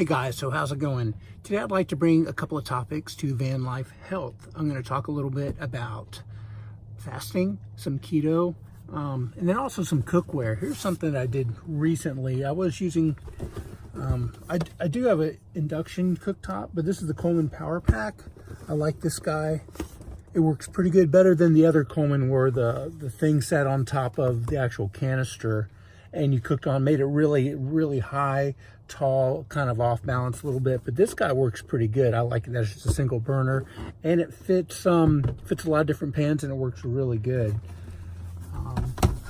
Hey guys, so how's it going? Today I'd like to bring a couple of topics to Vanlife Health. I'm going to talk a little bit about fasting, some keto, and then also some cookware. Here's something I did recently. I was using, I do have an induction cooktop, but this is the Coleman Power Pack. I like this guy. It works pretty good, better than the other Coleman where the thing sat on top of the actual canister and you cooked on, made it really high, tall, kind of off balance a little bit. But this guy works pretty good. I like it that it's just a single burner, and it fits a lot of different pans, and it works really good.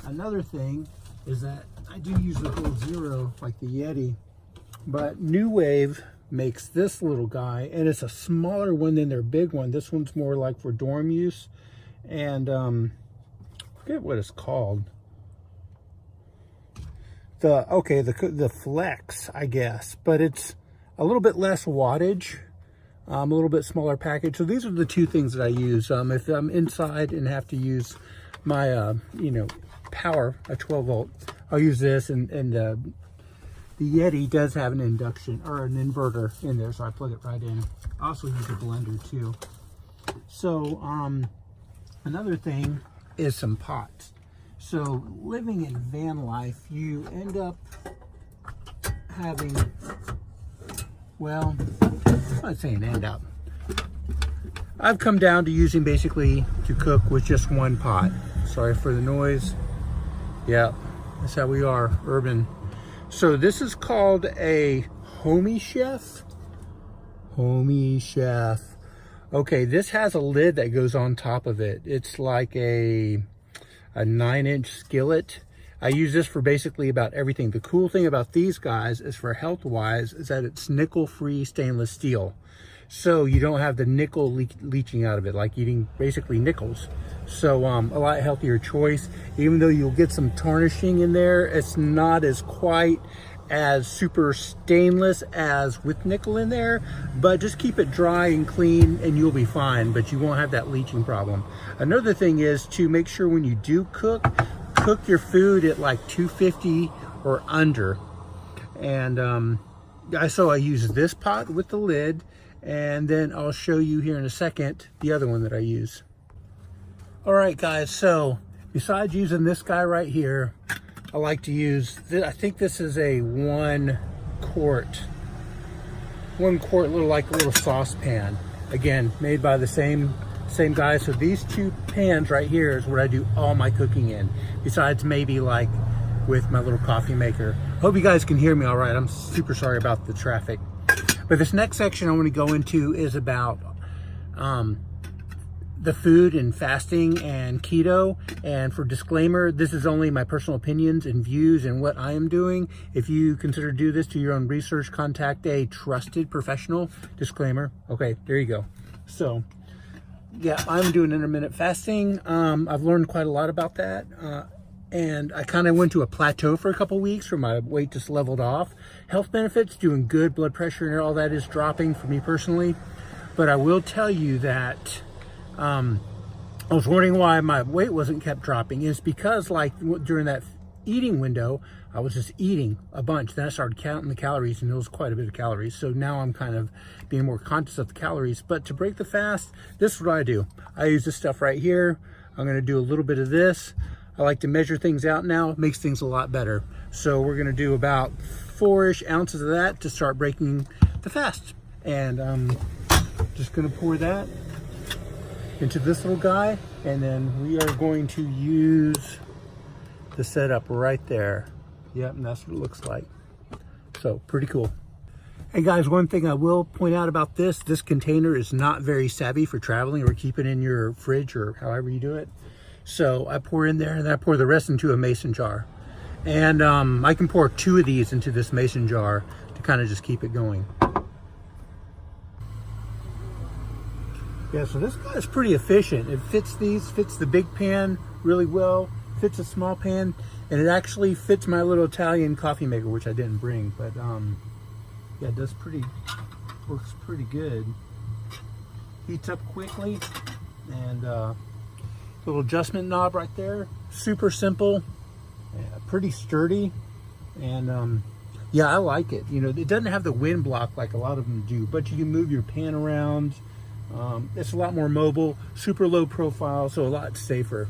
Another thing is that I do use the whole zero like the Yeti, but New Wave makes this little guy, and it's a smaller one than their big one. This one's more like for dorm use, and I forget what it's called. The Flex, I guess, but it's a little bit less wattage, a little bit smaller package. So these are the two things that I use. If I'm inside and have to use my, power, a 12 volt, I'll use this. And the Yeti does have an induction or an inverter in there, so I plug it right in. I also use a blender too. So another thing is some pots. So living in van life, you end up having, well, I'm not saying end up. I've come down to using basically to cook with just one pot. Sorry for the noise. Yeah, that's how we are, urban. So this is called a Homie Chef. Homie Chef. Okay, this has a lid that goes on top of it. It's like a 9-inch skillet. I use this for basically about everything. The cool thing about these guys is for health-wise is that it's nickel-free stainless steel. So you don't have the nickel leaching out of it, like eating basically nickels. So a lot healthier choice. Even though you'll get some tarnishing in there, it's not as quite as super stainless as with nickel in there, but just keep it dry and clean and you'll be fine, but you won't have that leaching problem. Another thing is to make sure when you do cook your food at like 250 or under. And so I use this pot with the lid, and then I'll show you here in a second the other one that I use. All right guys, so besides using this guy right here, I like to use this. I think this is a 1 quart little saucepan. Again, made by the same guy. So these two pans right here is what I do all my cooking in. Besides maybe like with my little coffee maker. Hope you guys can hear me all right. I'm super sorry about the traffic. But this next section I want to go into is about the food and fasting and keto. And for disclaimer, this is only my personal opinions and views and what I am doing. If you consider to do this, do your own research, contact a trusted professional. Disclaimer. Okay, there you go. So yeah, I'm doing intermittent fasting. I've learned quite a lot about that. And I kind of went to a plateau for a couple weeks where my weight just leveled off. Health benefits, doing good, blood pressure and all that is dropping for me personally. But I will tell you that I was wondering why my weight wasn't kept dropping. It's because like during that eating window, I was just eating a bunch. Then I started counting the calories, and it was quite a bit of calories. So now I'm kind of being more conscious of the calories. But to break the fast, this is what I do. I use this stuff right here. I'm going to do a little bit of this. I like to measure things out now. It makes things a lot better. So we're going to do about 4-ish ounces of that to start breaking the fast. And I'm just going to pour that into this little guy, and then we are going to use the setup right there. Yep, and that's what it looks like. So pretty cool. Hey guys, one thing I will point out about this container is not very savvy for traveling or keep it in your fridge or however you do it. So I pour in there, and then I pour the rest into a mason jar. And I can pour 2 of these into this mason jar to kind of just keep it going. Yeah, so this guy is pretty efficient. It fits the big pan really well, fits a small pan, and it actually fits my little Italian coffee maker, which I didn't bring, but yeah, it works pretty good. Heats up quickly, and little adjustment knob right there. Super simple, pretty sturdy, and Yeah, I like it. You know, it doesn't have the wind block like a lot of them do, but you can move your pan around. It's a lot more mobile, super low profile, so a lot safer.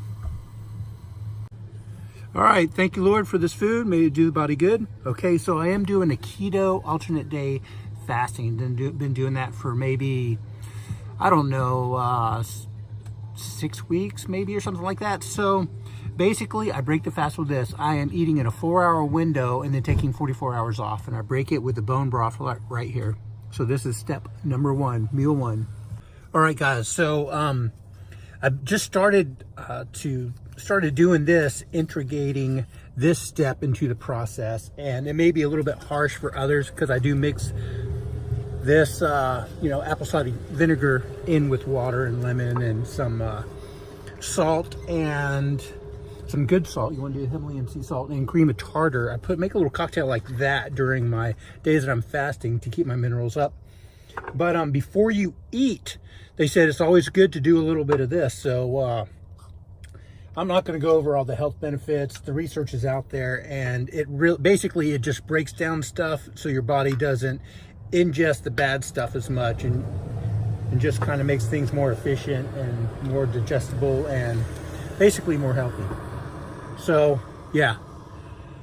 All right, thank you, Lord, for this food. May it do the body good. Okay, so I am doing a keto alternate day fasting. Been doing that for maybe, I don't know, 6 weeks maybe or something like that. So basically, I break the fast with this. I am eating in a 4-hour window and then taking 44 hours off. And I break it with the bone broth right here. So this is step number 1, meal 1. All right, guys. So I just started doing this, integrating this step into the process. And it may be a little bit harsh for others because I do mix this, you know, apple cider vinegar in with water and lemon and some salt and some good salt. You want to do Himalayan sea salt and cream of tartar. I make a little cocktail like that during my days that I'm fasting to keep my minerals up. But before you eat, they said it's always good to do a little bit of this. So I'm not going to go over all the health benefits. The research is out there, and basically it just breaks down stuff so your body doesn't ingest the bad stuff as much, and just kind of makes things more efficient and more digestible and basically more healthy. So yeah,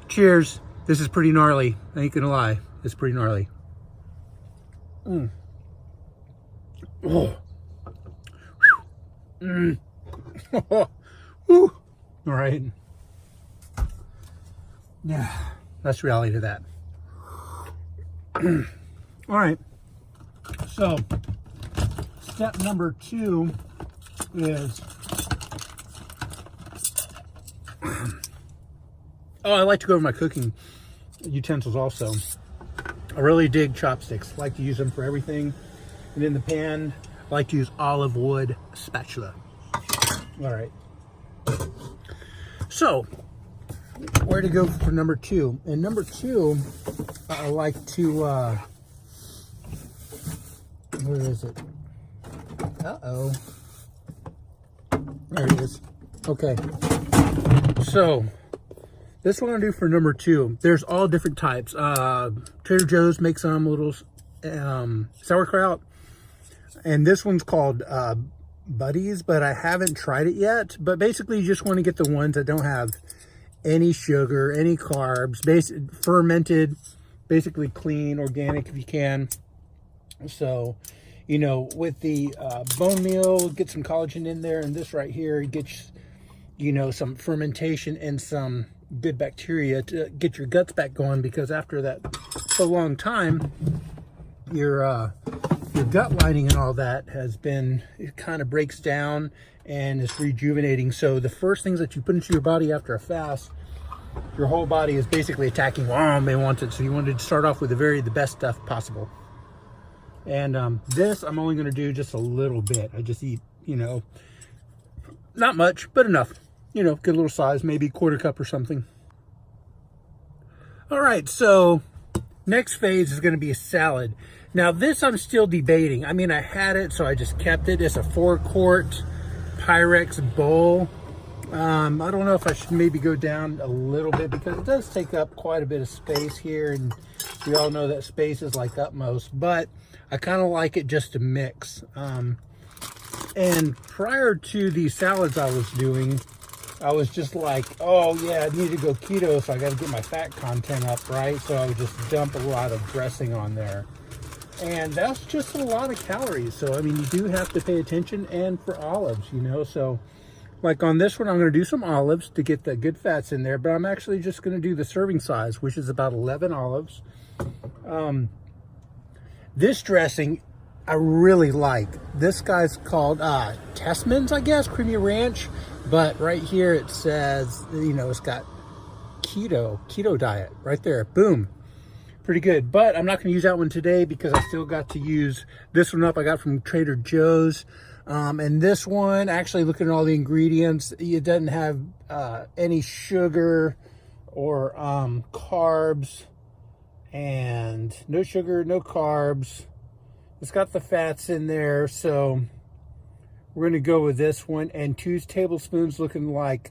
cheers. This is pretty gnarly. I ain't gonna lie, it's pretty gnarly. Oh. Woo. All right. Yeah, that's reality to that. All right. So, step number 2 is, I like to go over my cooking utensils also. I really dig chopsticks. I like to use them for everything. And in the pan, I like to use olive wood spatula. All right. So, where to go for number 2? And number 2, I like to, where is it? Uh-oh. There it is. Okay. So, this one I'll do for number 2. There's all different types. Trader Joe's makes some little sauerkraut. And this one's called Buddies, but I haven't tried it yet. But basically, you just want to get the ones that don't have any sugar, any carbs, fermented, basically clean, organic if you can. So, you know, with the bone meal, get some collagen in there, and this right here gets, you know, some fermentation and some good bacteria to get your guts back going, because after that so long time, your gut lining and all that has been, it kind of breaks down and is rejuvenating. So the first things that you put into your body after a fast, your whole body is basically attacking what they wanted. So you wanted to start off with the best stuff possible. And this, I'm only going to do just a little bit. I just eat, you know, not much, but enough. You know, good little size, maybe a quarter cup or something. All right, so next phase is going to be a salad. Now this I'm still debating. I mean, I had it, so I just kept it. It's a 4-quart Pyrex bowl. I don't know if I should maybe go down a little bit, because it does take up quite a bit of space here, and we all know that space is like utmost, but I kind of like it just to mix. And prior to these salads I was doing, I was just like, oh yeah, I need to go keto, so I got to get my fat content up, right? So I would just dump a lot of dressing on there. And that's just a lot of calories. So, I mean, you do have to pay attention, and for olives, you know. So, like on this one, I'm going to do some olives to get the good fats in there, but I'm actually just going to do the serving size, which is about 11 olives. This dressing, I really like. This guy's called Tessman's, I guess, Creamy Ranch. But right here it says, you know, it's got keto diet right there. Boom. Pretty good. But I'm not going to use that one today, because I still got to use this one up I got from Trader Joe's. And this one, actually looking at all the ingredients, it doesn't have any sugar or carbs, and no sugar, no carbs. It's got the fats in there, so we're going to go with this one. And 2 tablespoons looking like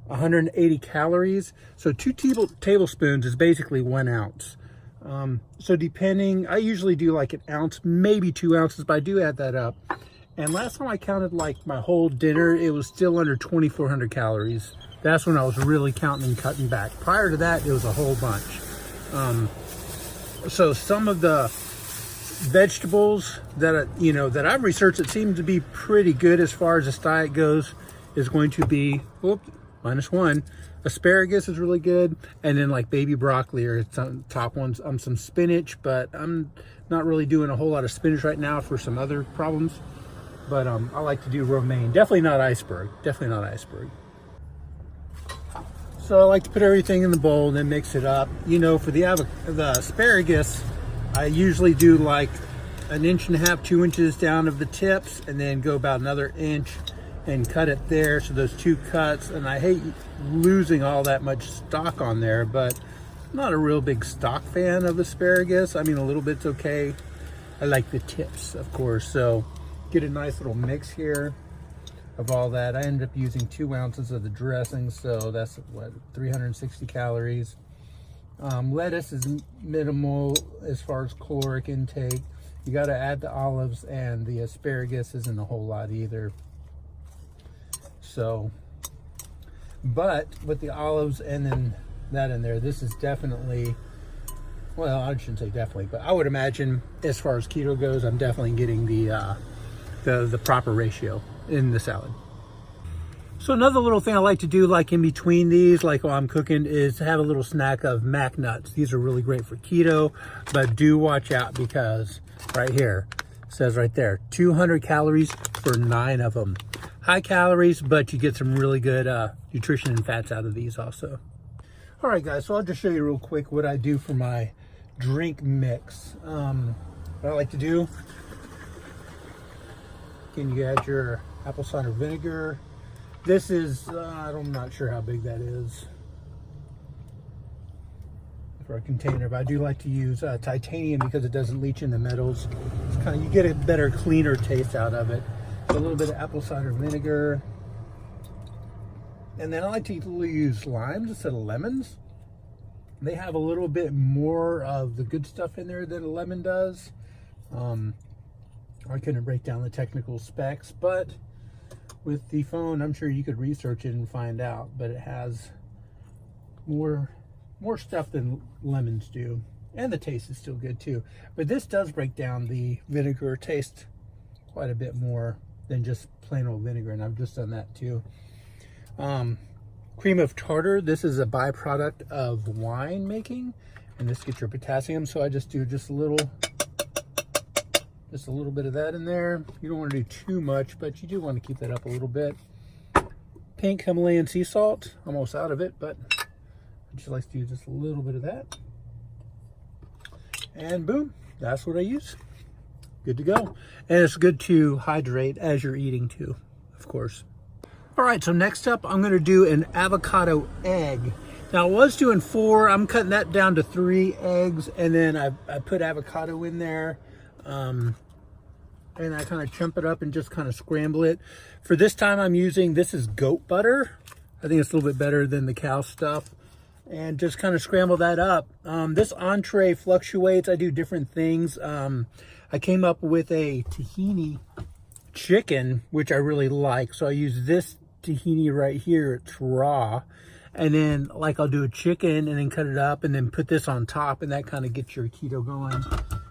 180 calories. So 2 tablespoons is basically 1 ounce. So depending, I usually do like an ounce, maybe 2 ounces, but I do add that up. And last time I counted like my whole dinner, it was still under 2,400 calories. That's when I was really counting and cutting back. Prior to that, it was a whole bunch. So some of the vegetables that that I've researched that seem to be pretty good as far as this diet goes is going to be, -1. Asparagus is really good, and then like baby broccoli are some top ones. Some spinach, but I'm not really doing a whole lot of spinach right now for some other problems. But I like to do romaine. Definitely not iceberg. Definitely not iceberg. So I like to put everything in the bowl and then mix it up. For the asparagus, I usually do like 1.5 inches, 2 inches down of the tips, and then go about another inch and cut it there. So those 2 cuts, and I hate losing all that much stock on there, but I'm not a real big stock fan of asparagus. I mean, a little bit's okay. I like the tips, of course. So get a nice little mix here of all that. I ended up using 2 ounces of the dressing, so that's what, 360 calories. Lettuce is minimal as far as caloric intake. You got to add the olives, and the asparagus isn't a whole lot either. So, but with the olives and then that in there, this is definitely, well, I shouldn't say definitely, but I would imagine as far as keto goes, I'm definitely getting the proper ratio in the salad. So another little thing I like to do, like in between these, like while I'm cooking, is have a little snack of mac nuts. These are really great for keto, but do watch out because right here, it says right there, 200 calories for 9 of them. High calories, but you get some really good nutrition and fats out of these also. All right, guys, so I'll just show you real quick what I do for my drink mix. What I like to do, again, you add your apple cider vinegar. This is, I'm not sure how big that is for a container, but I do like to use titanium because it doesn't leach in the metals. It's kind of, you get a better, cleaner taste out of it. A little bit of apple cider vinegar. And then I like to use limes instead of lemons. They have a little bit more of the good stuff in there than a lemon does. I couldn't break down the technical specs, but with the phone, I'm sure you could research it and find out, but it has more stuff than lemons do. And the taste is still good too. But this does break down the vinegar taste quite a bit more than just plain old vinegar, and I've just done that too. Cream of tartar, this is a byproduct of wine making, and this gets your potassium, so I just do just a little bit of that in there. You don't want to do too much, but you do want to keep that up a little bit. Pink Himalayan sea salt, almost out of it, but I just like to use just a little bit of that. And boom, that's what I use. Good to go. And it's good to hydrate as you're eating too, of course. All right, so next up, I'm gonna do an avocado egg. Now I was doing 4, I'm cutting that down to 3 eggs, and then I put avocado in there. And I kind of chump it up and just kind of scramble it. For this time I'm using, this is goat butter. I think it's a little bit better than the cow stuff. And just kind of scramble that up. This entree fluctuates. I do different things. I came up with a tahini chicken, which I really like. So I use this tahini right here. It's raw. And then like I'll do a chicken and then cut it up and then put this on top, and that kind of gets your keto going.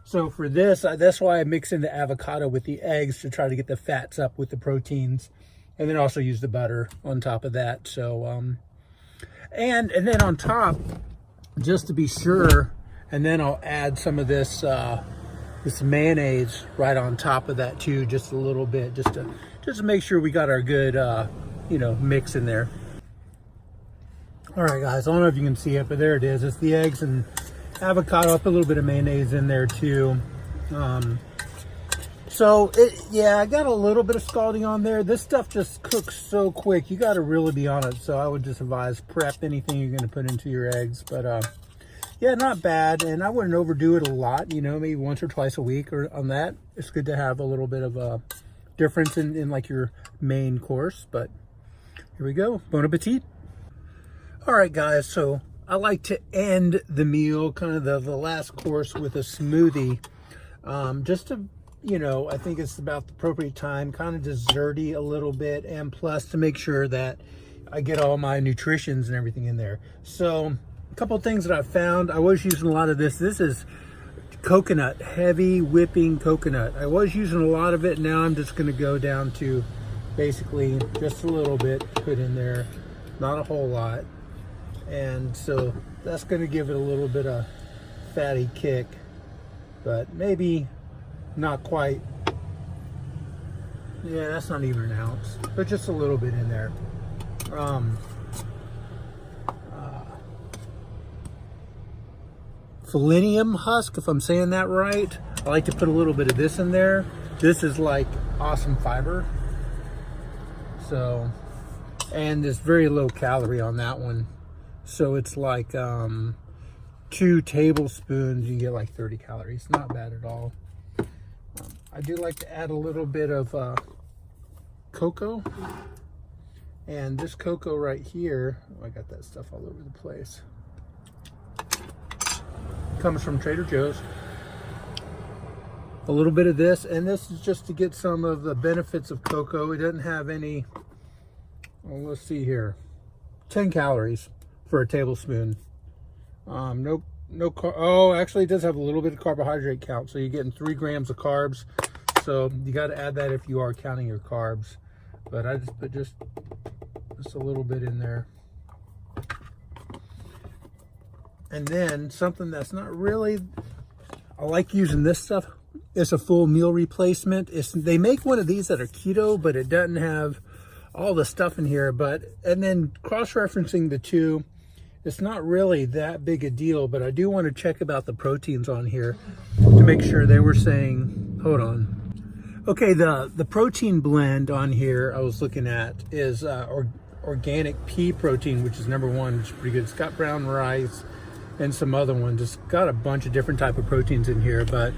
So for this, that's why I mix in the avocado with the eggs to try to get the fats up with the proteins, and then also use the butter on top of that. So, and then on top, just to be sure, and then I'll add some of this this mayonnaise right on top of that too, just a little bit, just to make sure we got our good mix in there. All right, guys, I don't know if you can see it, but there it is. It's the eggs and avocado, up a little bit of mayonnaise in there too. So I got a little bit of scalding on there. This stuff just cooks so quick. You got to really be on it. So I would just advise prep anything you're going to put into your eggs. But yeah, not bad. And I wouldn't overdo it a lot. Maybe once or twice a week or on that. It's good to have a little bit of a difference in like your main course. But here we go. Bon appetit. All right, guys, so I like to end the meal, kind of the last course, with a smoothie. Just to, you know, I think it's about the appropriate time, kind of desserty a little bit, and plus to make sure that I get all my nutritions and everything in there. So a couple of things that I found. I was using a lot of this. This is coconut, heavy whipping coconut. I was using a lot of it. Now I'm just going to go down to basically just a little bit, put in there, not a whole lot. And so that's going to give it a little bit of fatty kick, but maybe not quite. Yeah, that's not even an ounce, but just a little bit in there. Selenium husk, if I'm saying that right. I like to put a little bit of this in there. This is like awesome fiber. So, and it's very low calorie on that one. So it's like 2 tablespoons, you get like 30 calories. Not bad at all. I do like to add a little bit of cocoa. And this cocoa right here, oh, I got that stuff all over the place. Comes from Trader Joe's. A little bit of this, and this is just to get some of the benefits of cocoa. It doesn't have any, well, let's see here, 10 calories for a tablespoon. Oh, actually it does have a little bit of carbohydrate count, so you're getting 3 grams of carbs. So you got to add that if you are counting your carbs. But I just put just a little bit in there. And then something that's not really, I like using this stuff. It's a full meal replacement. They make one of these that are keto, but it doesn't have all the stuff in here. And then cross-referencing the two, it's not really that big a deal, but I do want to check about the proteins on here to make sure. They were saying, hold on. Okay, the protein blend on here I was looking at is organic pea protein, which is #1, which is pretty good. It's got brown rice and some other ones. It's got a bunch of different type of proteins in here, but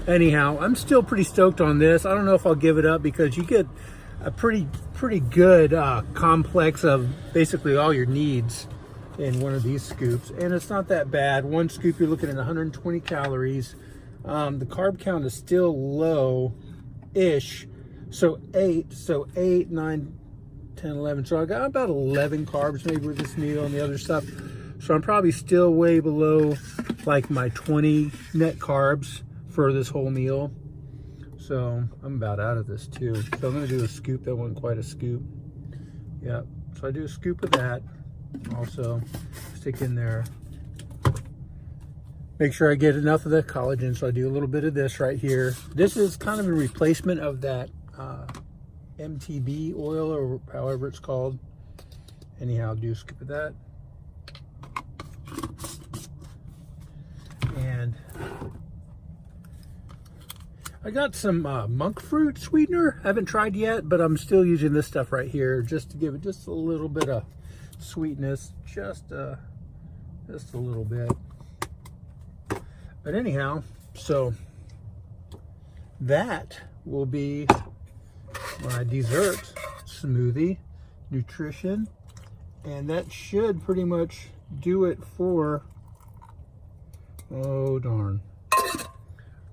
anyhow, I'm still pretty stoked on this. I don't know if I'll give it up because you get a pretty good complex of basically all your needs in one of these scoops, and it's not that bad. One scoop you're looking at 120 calories. The carb count is still low-ish, so 8, 9, 10, 11. So I got about 11 carbs maybe with this meal and the other stuff. So I'm probably still way below like my 20 net carbs for this whole meal. So I'm about out of this too. So I'm gonna do a scoop. That wasn't quite a scoop. Yeah, so I do a scoop of that. Also stick in there. Make sure I get enough of the collagen. So I do a little bit of this right here. This is kind of a replacement of that MTB oil, or however it's called. Anyhow, I'll do a scoop of that. And I got some monk fruit sweetener. I haven't tried yet, but I'm still using this stuff right here just to give it just a little bit of sweetness, just a little bit. But anyhow, so that will be my dessert smoothie, nutrition, and that should pretty much do it for, oh darn, of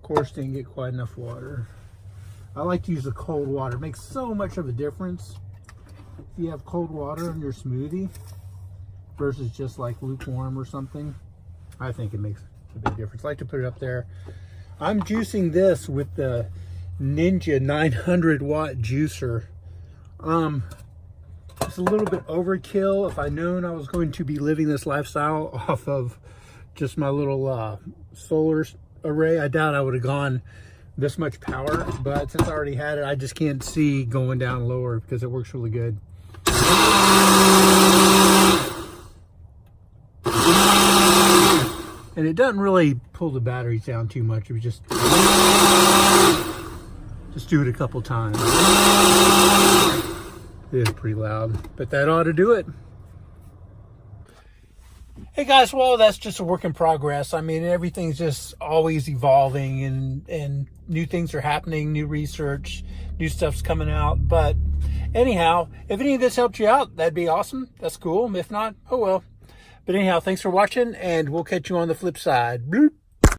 course didn't get quite enough water. I like to use the cold water. It makes so much of a difference if you have cold water in your smoothie versus just like lukewarm or something. I think it makes a big difference. I like to put it up there. I'm juicing this with the Ninja 900 watt juicer. It's a little bit overkill. If I'd known I was going to be living this lifestyle off of just my little solar array, I doubt I would have gone this much power. But since I already had it, I just can't see going down lower because it works really good. And it doesn't really pull the batteries down too much. It was just do it a couple times. It is pretty loud, but that ought to do it. Hey guys, well, that's just a work in progress. I mean, everything's just always evolving, and new things are happening, new research, new stuff's coming out. But Anyhow, if any of this helped you out, that'd be awesome. That's cool. If not, oh well. But anyhow, thanks for watching, and we'll catch you on the flip side. Bloop.